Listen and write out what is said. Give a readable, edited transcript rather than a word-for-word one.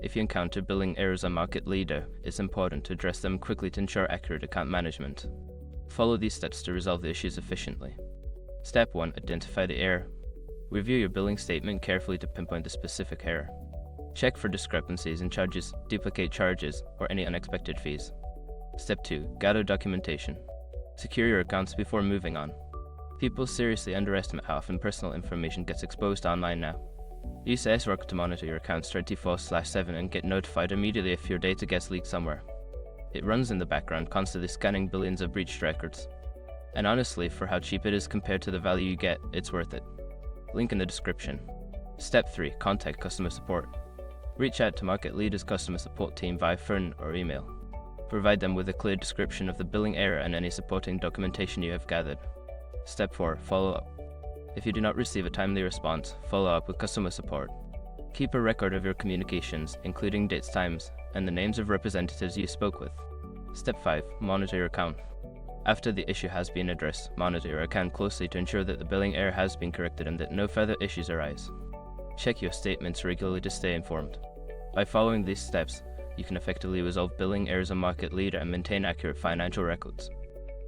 If you encounter billing errors on Market Leader, it's important to address them quickly to ensure accurate account management. Follow these steps to resolve the issues efficiently. Step 1. Identify the error. Review your billing statement carefully to pinpoint the specific error. Check for discrepancies in charges, duplicate charges, or any unexpected fees. Step 2. Gather documentation. Secure your accounts before moving on. People seriously underestimate how often personal information gets exposed online now. Use SROC to monitor your accounts 24/7 and get notified immediately if your data gets leaked somewhere. It runs in the background, constantly scanning billions of breached records. And honestly, for how cheap it is compared to the value you get, it's worth it. Link in the description. Step 3. Contact customer support. Reach out to Market Leader's customer support team via phone or email. Provide them with a clear description of the billing error and any supporting documentation you have gathered. Step 4. Follow up. If you do not receive a timely response, follow up with customer support. Keep a record of your communications, including dates, times, and the names of representatives you spoke with. Step 5. Monitor your account. After the issue has been addressed, monitor your account closely to ensure that the billing error has been corrected and that no further issues arise. Check your statements regularly to stay informed. By following these steps, you can effectively resolve billing errors on Market Leader and maintain accurate financial records.